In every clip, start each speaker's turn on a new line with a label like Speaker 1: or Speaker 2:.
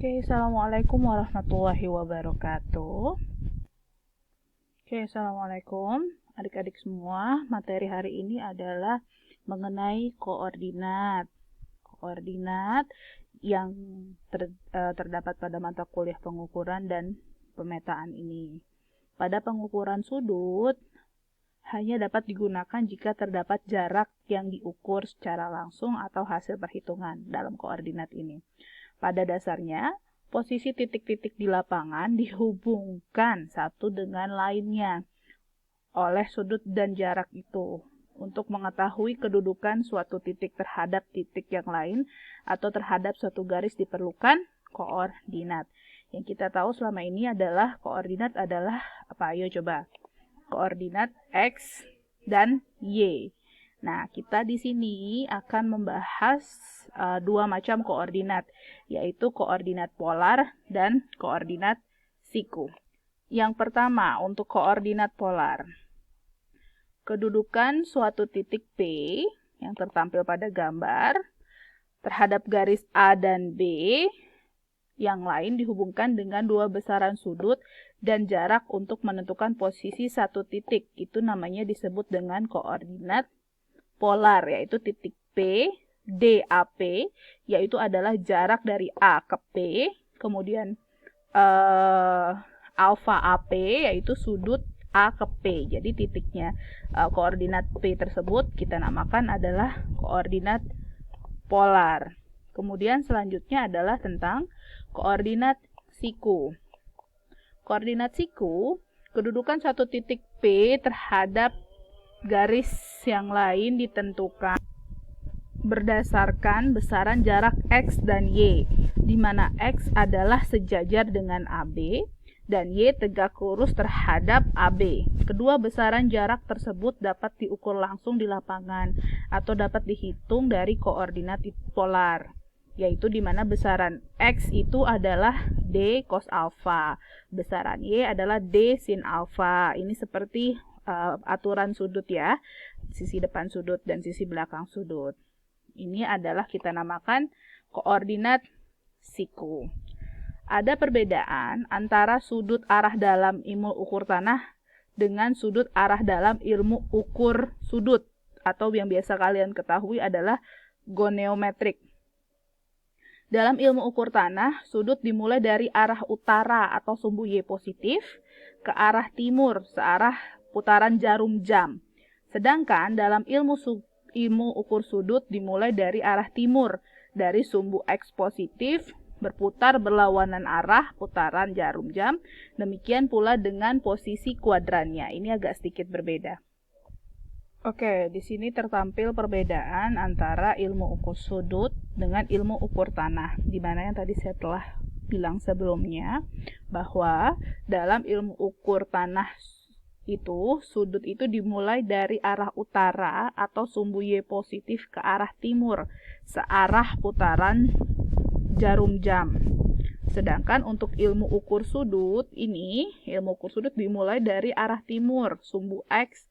Speaker 1: Assalamualaikum warahmatullahi wabarakatuh. Assalamualaikum adik-adik semua. Materi hari ini adalah mengenai koordinat. Koordinat yang terdapat pada mata kuliah pengukuran dan pemetaan ini. Pada pengukuran sudut, hanya dapat digunakan jika terdapat jarak yang diukur secara langsung atau hasil perhitungan dalam koordinat ini. Pada dasarnya, posisi titik-titik di lapangan dihubungkan satu dengan lainnya oleh sudut dan jarak itu. Untuk mengetahui kedudukan suatu titik terhadap titik yang lain atau terhadap suatu garis diperlukan koordinat. Yang kita tahu selama ini adalah koordinat adalah apa? Ayo coba. Koordinat X dan Y. Nah, kita di sini akan membahas dua macam koordinat, yaitu koordinat polar dan koordinat siku. Yang pertama, untuk koordinat polar. Kedudukan suatu titik P yang tertampil pada gambar terhadap garis A dan B yang lain dihubungkan dengan dua besaran sudut dan jarak untuk menentukan posisi satu titik. Itu namanya disebut dengan koordinat polar, yaitu titik P, DAP, yaitu adalah jarak dari A ke P, kemudian alfa AP, yaitu sudut A ke P. Jadi titiknya koordinat P tersebut kita namakan adalah koordinat polar. Kemudian selanjutnya adalah tentang koordinat siku. Koordinat siku, kedudukan satu titik P terhadap garis yang lain ditentukan berdasarkan besaran jarak X dan Y, di mana X adalah sejajar dengan AB dan Y tegak lurus terhadap AB. Kedua besaran jarak tersebut dapat diukur langsung di lapangan atau dapat dihitung dari koordinat polar, yaitu di mana besaran X itu adalah D cos alfa, besaran Y adalah D sin alfa. Ini seperti aturan sudut ya, sisi depan sudut dan sisi belakang sudut. Ini adalah kita namakan koordinat siku. Ada perbedaan antara sudut arah dalam ilmu ukur tanah dengan sudut arah dalam ilmu ukur sudut, atau yang biasa kalian ketahui adalah goniometrik. Dalam ilmu ukur tanah, sudut dimulai dari arah utara atau sumbu Y positif ke arah timur searah putaran jarum jam. Sedangkan dalam ilmu ukur sudut dimulai dari arah timur dari sumbu X positif berputar berlawanan arah putaran jarum jam. Demikian pula dengan posisi kuadrannya. Ini agak sedikit berbeda. Oke, di sini tertampil perbedaan antara ilmu ukur sudut dengan ilmu ukur tanah, di mana yang tadi saya telah bilang sebelumnya bahwa dalam ilmu ukur tanah itu sudut itu dimulai dari arah utara atau sumbu Y positif ke arah timur searah putaran jarum jam. Sedangkan untuk ilmu ukur sudut ini, ilmu ukur sudut dimulai dari arah timur, sumbu X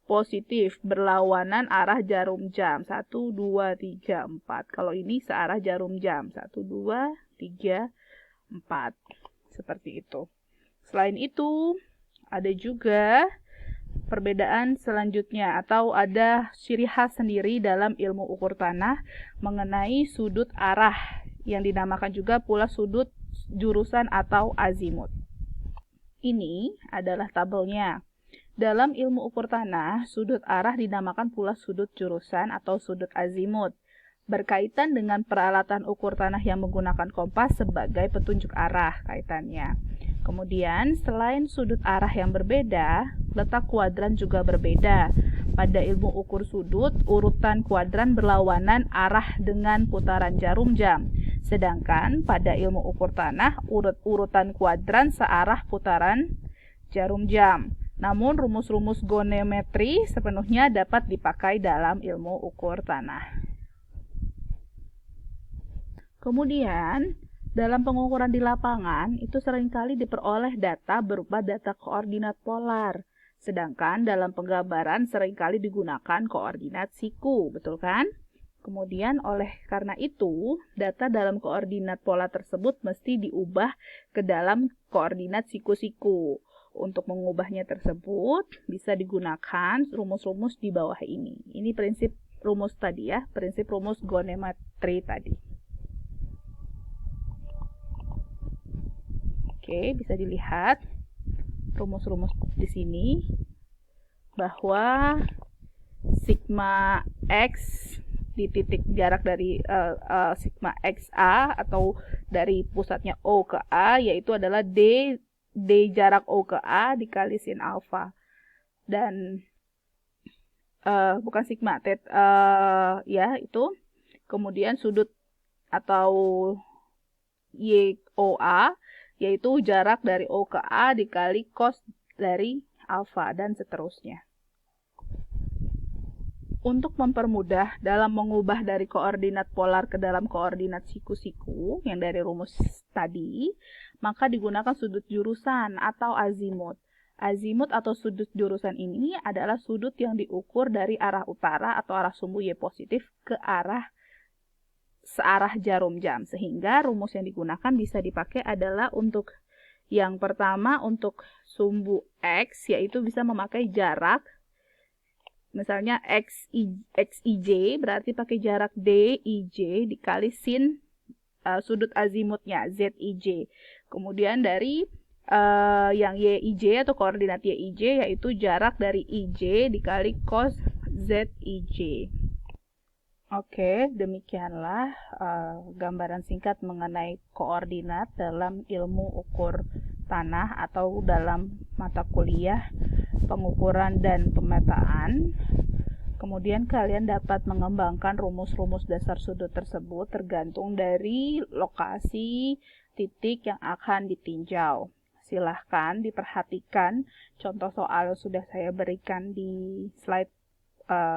Speaker 1: positif berlawanan arah jarum jam 1, 2, 3, 4. Kalau ini searah jarum jam 1, 2, 3, 4. Seperti itu. Selain itu, ada juga perbedaan selanjutnya atau ada ciri khas sendiri dalam ilmu ukur tanah mengenai sudut arah yang dinamakan juga pula sudut jurusan atau azimut. Ini adalah tabelnya. Dalam ilmu ukur tanah, sudut arah dinamakan pula sudut jurusan atau sudut azimut, berkaitan dengan peralatan ukur tanah yang menggunakan kompas sebagai petunjuk arah kaitannya. Kemudian, selain sudut arah yang berbeda, letak kuadran juga berbeda. Pada ilmu ukur sudut, urutan kuadran berlawanan arah dengan putaran jarum jam. Sedangkan pada ilmu ukur tanah, urutan kuadran searah putaran jarum jam. Namun, rumus-rumus goniometri sepenuhnya dapat dipakai dalam ilmu ukur tanah. Kemudian, dalam pengukuran di lapangan, itu seringkali diperoleh data berupa data koordinat polar. Sedangkan dalam penggambaran seringkali digunakan koordinat siku, betul kan? Kemudian karena itu, data dalam koordinat pola tersebut mesti diubah ke dalam koordinat siku-siku. Untuk mengubahnya tersebut, bisa digunakan rumus-rumus di bawah ini. Ini prinsip rumus tadi ya, prinsip rumus goniometri tadi. Oke, bisa dilihat rumus-rumus di sini bahwa sigma X di titik jarak dari sigma XA atau dari pusatnya O ke A yaitu adalah D jarak O ke A dikali sin alfa. Dan bukan sigma ya itu. Kemudian sudut atau YOA yaitu jarak dari O ke A dikali cos dari alfa dan seterusnya. Untuk mempermudah dalam mengubah dari koordinat polar ke dalam koordinat siku-siku yang dari rumus tadi, maka digunakan sudut jurusan atau azimut. Azimut atau sudut jurusan ini adalah sudut yang diukur dari arah utara atau arah sumbu Y positif ke searah jarum jam. Sehingga rumus yang digunakan bisa dipakai adalah untuk yang pertama untuk sumbu X, yaitu bisa memakai jarak. Misalnya XIJ berarti pakai jarak DIJ dikali sin sudut azimutnya ZIJ. Kemudian dari yang YIJ atau koordinat YIJ yaitu jarak dari IJ dikali cos ZIJ. Oke, demikianlah gambaran singkat mengenai koordinat dalam ilmu ukur tanah atau dalam mata kuliah pengukuran dan pemetaan. Kemudian kalian dapat mengembangkan rumus-rumus dasar sudut tersebut tergantung dari lokasi titik yang akan ditinjau. Silahkan diperhatikan contoh soal sudah saya berikan di slide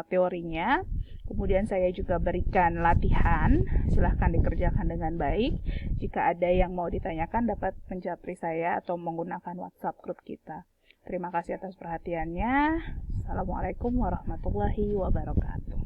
Speaker 1: teorinya. Kemudian saya juga berikan latihan, silahkan dikerjakan dengan baik. Jika ada yang mau ditanyakan dapat menjapri saya atau menggunakan WhatsApp grup kita. Terima kasih atas perhatiannya. Assalamualaikum warahmatullahi wabarakatuh.